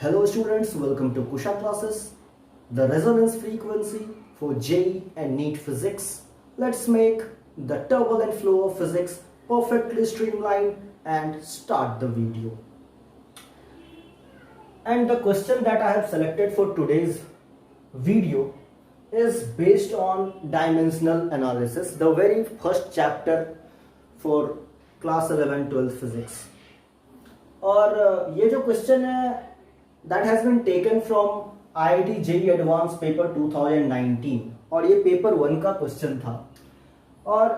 Hello students, welcome to Kusha classes. The resonance frequency for JEE and NEET physics. Let's make the turbulent flow of physics perfectly streamlined and start the video. And the question that I have selected for today's video is based on dimensional analysis, the very first chapter for class 11-12 physics. और ये जो question है that has been taken from IIT JEE Advanced Paper 2019 और ये paper 1 का question था और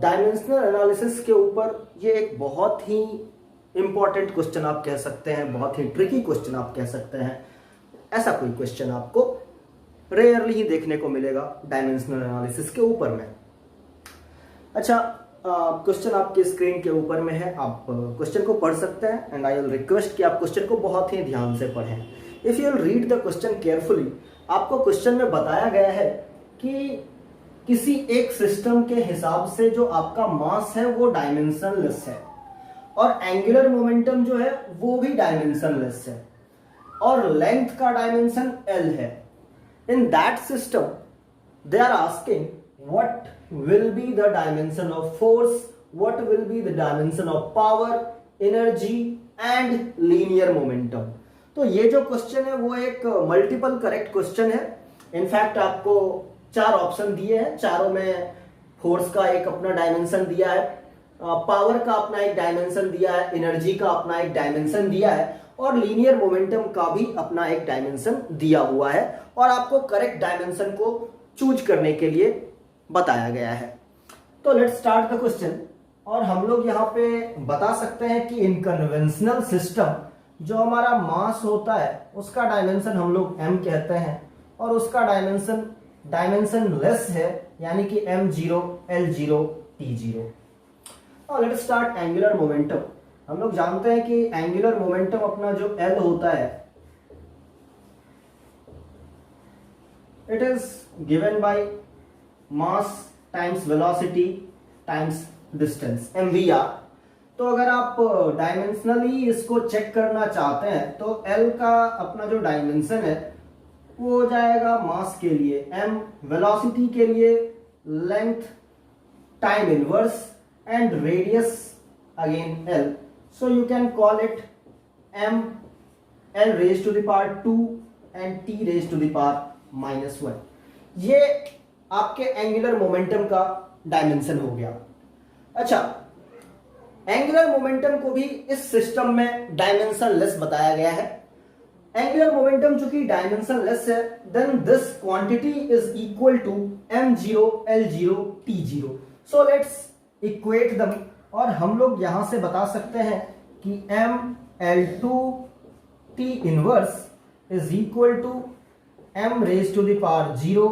dimensional analysis के ऊपर ये एक बहुत ही इम्पॉर्टेंट क्वेश्चन आप कह सकते हैं, बहुत ही ट्रिकी क्वेश्चन आप कह सकते हैं। ऐसा कोई क्वेश्चन आपको रेयरली ही देखने को मिलेगा डायमेंशनल एनालिसिस के ऊपर में। अच्छा, क्वेश्चन आपके स्क्रीन के ऊपर में है, आप क्वेश्चन को पढ़ सकते हैं एंड आई विल रिक्वेस्ट कि आप क्वेश्चन को बहुत ही ध्यान से पढ़ें। If you will read the question carefully, आपको क्वेश्चन में बताया गया है कि किसी एक सिस्टम के हिसाब से जो आपका मास है वो डायमेंशनलेस है और एंगुलर मोमेंटम जो है वो भी डायमेंशनलेस है और लेंथ का डायमेंशन L है। In that system they are asking what will be the dimension of force, what will be the dimension of power, energy and linear momentum। तो ये जो क्वेश्चन है वो एक मल्टीपल करेक्ट क्वेश्चन है। In fact आपको 4 option दिए हैं, चारों में फोर्स का एक अपना डायमेंशन दिया है, पावर का अपना एक डायमेंशन दिया है, एनर्जी का अपना एक डायमेंशन दिया है और लीनियर मोमेंटम का भी अपना एक डायमेंशन दिया हुआ है और आपको करेक्ट डायमेंशन को चूज करने के लिए बताया गया है। तो लेट्स स्टार्ट द क्वेश्चन। और हम लोग यहाँ पे बता सकते हैं कि इन कन्वेंशनल सिस्टम जो हमारा मास होता है उसका डायमेंशन हम लोग m कहते हैं और उसका डायमेंशन लेस है, यानी कि m0 l0 t0। और लेट्स स्टार्ट एंगुलर मोमेंटम। हम लोग जानते हैं कि एंगुलर मोमेंटम अपना जो l होता है it is given by mass times velocity times distance mvr। तो अगर आप डायमेंशनली इसको चेक करना चाहते हैं तो L का अपना जो डायमेंशन है वो हो जाएगा मास के लिए m, वेलोसिटी के लिए length time inverse and radius again L। So you can call it m L raise to the power 2 and t raise to the power -1। ये आपके एंगुलर मोमेंटम का डायमेंशन हो गया। अच्छा, एंगुलर मोमेंटम को भी इस सिस्टम में डायमेंशन लेस बताया गया है। एंगुलर मोमेंटम चूंकि डायमेंशन लेस है, then this quantity is equal to m0 l0 t0। So let's equate them और हम लोग यहां से बता सकते हैं कि m l2 t inverse is equal to m raise to the power 0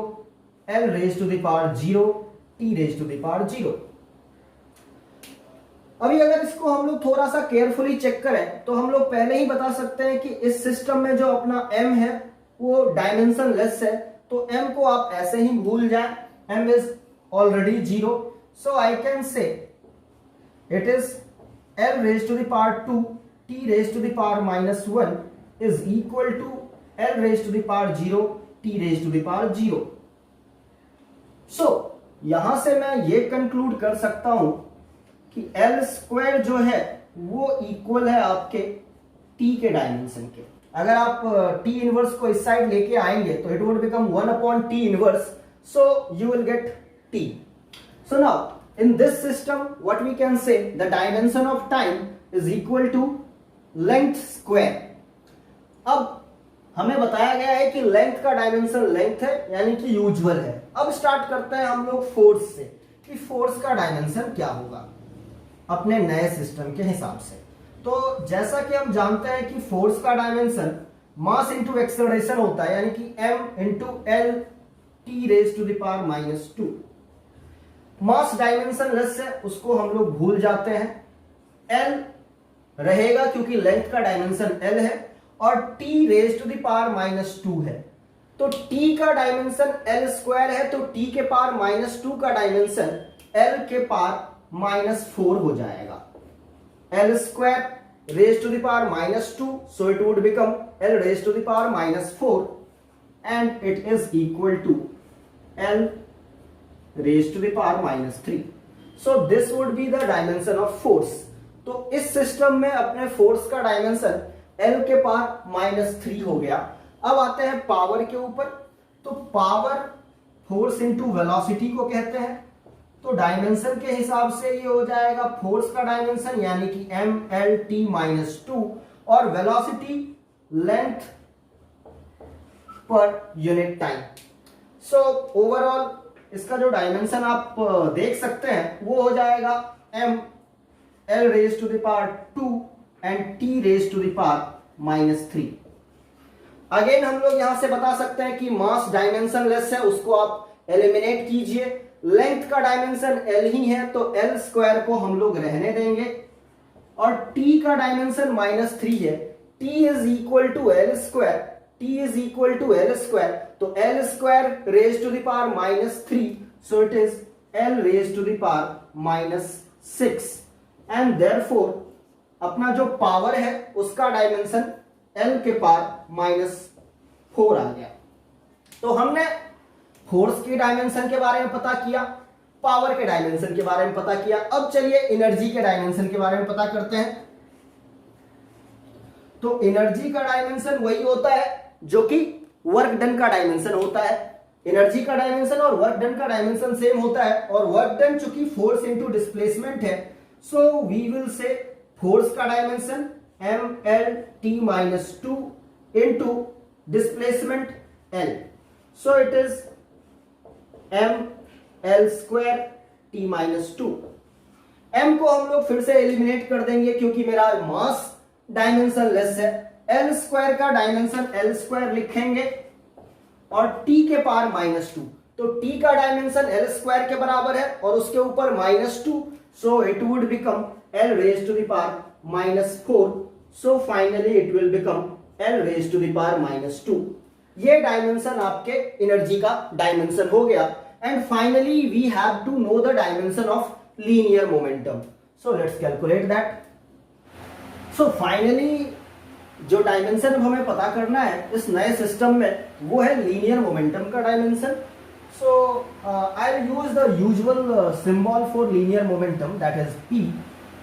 L raise to the power 0 T raise to the power 0। अभी अगर इसको हम लोग थोड़ा सा केयरफुली चेक करें तो हम लोग पहले ही बता सकते हैं कि इस सिस्टम में जो अपना m है वो डायमेंशन लेस है, तो m को आप ऐसे ही भूल जाएं, m is already 0। So I can say it is L raise to the power 2 T raise to the power -1 is equal to L raise to the power 0 T raise to the power 0। So यहां से मैं ये conclude कर सकता हूं कि L square जो है वो इक्वल है आपके T के डायमेंशन के। अगर आप T इनवर्स को इस साइड लेके आएंगे तो it would become 1/T inverse, so you will get T। So now in this system what we can say the dimension of time is equal to length square. अब हमें बताया गया है कि लेंथ का डायमेंशन लेंथ है, यानी कि यूजुअल है। अब स्टार्ट करते हैं हम लोग फोर्स से कि फोर्स का डायमेंशन क्या होगा अपने नए सिस्टम के हिसाब से। तो जैसा कि हम जानते हैं कि फोर्स का डायमेंशन मास इंटू एक्सेलरेशन होता है, यानी कि m into l t raise to the power -2। Mass dimensionless है, उसको हम लोग भूल जाते हैं, l रहेगा क्योंकि लेंथ का डायमेंशन l है और t raise to the power -2 है। तो t का डायमेंशन l स्क्वायर है, तो t के पावर -2 का डायमेंशन l के पावर -4 हो जाएगा। l square raised to the power minus 2, so it would become L raised to the power minus 4, and it is equal to L raised to the power minus 3. So this would be the dimension of force. तो इस system में अपने force का dimension L के power minus 3 हो गया. अब आते हैं पावर के ऊपर. तो पावर फोर्स इंटू वेलोसिटी को कहते हैं. तो डायमेंशन के हिसाब से ये हो जाएगा फोर्स का डायमेंशन यानी कि mlt माइनस 2 और velocity length per unit time. So overall इसका जो डायमेंशन आप देख सकते हैं वो हो जाएगा m l raise to the power 2 and t raise to the power minus 3. Again हम लोग यहां से बता सकते हैं कि मास डायमेंशन लेस है, उसको आप एलिमिनेट कीजिए. लेंथ का डायमेंशन L ही है तो L स्क्वायर को हम लोग रहने देंगे और T का डायमेंशन माइनस 3 है. T is equal to L square. T is equal to L square. तो L square raise to the power minus 3, so it is L raise to the power minus 6 and therefore अपना जो power है उसका dimension L के power minus 4 आ गया. तो हमने फोर्स के डायमेंशन के बारे में पता किया, पावर के डायमेंशन के बारे में पता किया. अब चलिए एनर्जी के डायमेंशन के बारे में पता करते हैं. तो एनर्जी का डायमेंशन वही होता है जो कि वर्क डन का डायमेंशन होता है. एनर्जी का डायमेंशन और वर्क डन का डायमेंशन सेम होता है और वर्क डन चूंकि फोर्स इनटू डिस्प्लेसमेंट है, so we will say force का dimension mlt minus 2 into displacement L, so it is m l square t minus 2. m को हम लोग फिर से एलिमिनेट कर देंगे क्योंकि मेरा मास डायमेंशन लेस है. l स्क्वायर का डायमेंशन l स्क्वायर लिखेंगे और t के पावर माइनस 2. तो t का डायमेंशन l स्क्वायर के बराबर है और उसके ऊपर minus 2, so it would become l raise to the power minus 4. So finally it will become l raise to the power minus 2. ये डायमेंशन आपके एनर्जी का डायमेंशन हो गया. And finally we have to know the dimension of linear momentum. So let's calculate that. So finally जो dimension हमें पता करना है इस नए सिस्टम में वो है लीनियर मोमेंटम का dimension. So I will use the usual symbol for linear momentum that is p.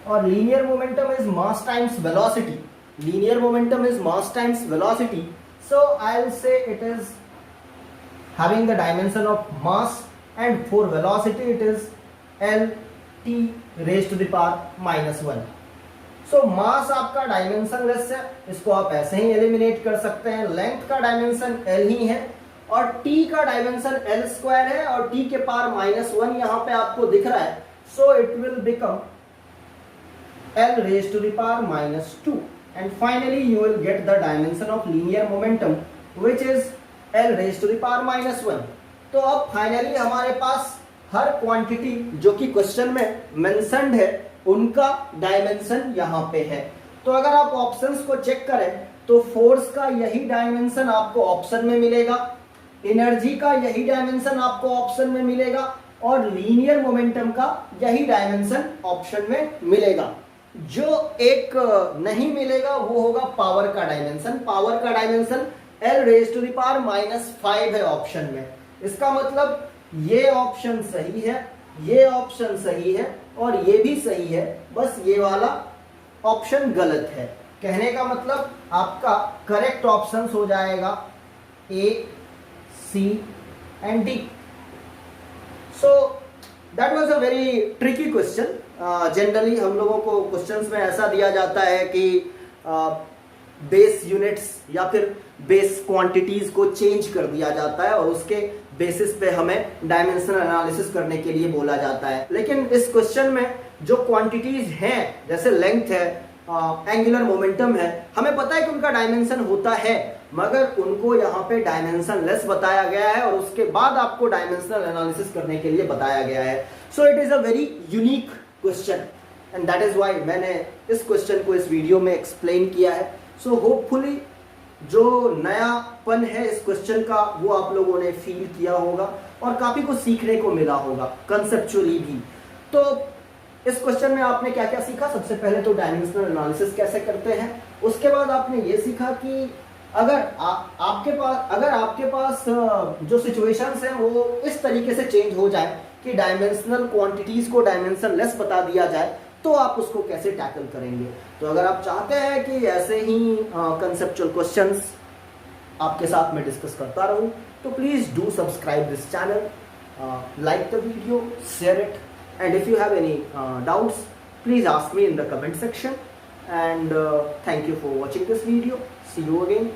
और linear momentum is mass times velocity. Linear momentum is mass times velocity. So I'll say it is having the dimension of mass and for velocity it is L t raised to the power minus 1. So mass आपका dimension less है, इसको आप ऐसे ही eliminate कर सकते हैं. Length का dimension L ही है और t का डायमेंशन L स्क्वायर है और t के पावर माइनस 1 यहाँ पे आपको दिख रहा है. So it will become L raised to the power minus 2. And finally you will get the dimension of linear momentum which is L raised to the power minus 1. तो अब finally हमारे पास हर quantity जो कि क्वेश्चन में mentioned है उनका dimension यहाँ पे है. तो अगर आप ऑप्शंस को चेक करें तो फोर्स का यही डायमेंशन आपको ऑप्शन में मिलेगा, एनर्जी का यही डायमेंशन आपको ऑप्शन में मिलेगा और लीनियर मोमेंटम का यही डायमेंशन ऑप्शन में मिलेगा. जो एक नहीं मिलेगा वो होगा पावर का डायमेंशन. पावर का dimension L raise to the power minus 5 है ऑप्शन में. इसका मतलब ये ऑप्शन सही है, ये ऑप्शन सही है और ये भी सही है, बस ये वाला ऑप्शन गलत है. कहने का मतलब आपका करेक्ट ऑप्शंस हो जाएगा A, C and D. So that was a very tricky question. Generally हम लोगों को क्वेश्चंस में ऐसा दिया जाता है कि बेस यूनिट्स या फिर बेस क्वांटिटीज को चेंज कर दिया जाता है और उसके बेसिस पे हमें डायमेंशनल एनालिसिस करने के लिए बोला जाता है. लेकिन इस क्वेश्चन में जो क्वांटिटीज हैं जैसे लेंथ है, एंगुलर मोमेंटम है, हमें पता है कि उनका डायमेंशन होता है मगर उनको यहाँ पे डायमेंशन लेस बताया गया है और उसके बाद आपको डायमेंशनल एनालिसिस करने के लिए बताया गया है. सो it is a very unique question and that is why मैंने इस क्वेश्चन को इस वीडियो में एक्सप्लेन किया है. सो होपफुली जो नयापन है इस क्वेश्चन का वो आप लोगों ने फील किया होगा और काफी कुछ सीखने को मिला होगा कंसेप्चुअली भी. तो इस क्वेश्चन में आपने क्या क्या सीखा? सबसे पहले तो डायमेंशनल एनालिसिस कैसे करते हैं, उसके बाद आपने ये सीखा कि अगर आपके पास जो सिचुएशंस हैं वो इस तरीके से चेंज हो जाए कि डायमेंशनल क्वांटिटीज को डायमेंशन लेस बता दिया जाए, तो आप उसको कैसे टैकल करेंगे। तो अगर आप चाहते हैं कि ऐसे ही कंसेप्चुअल क्वेश्चंस आपके साथ में डिस्कस करता रहूं, तो please do subscribe this channel, like the video, share it, and if you have any doubts, please ask me in the comment section. And thank you for watching this video. See you again.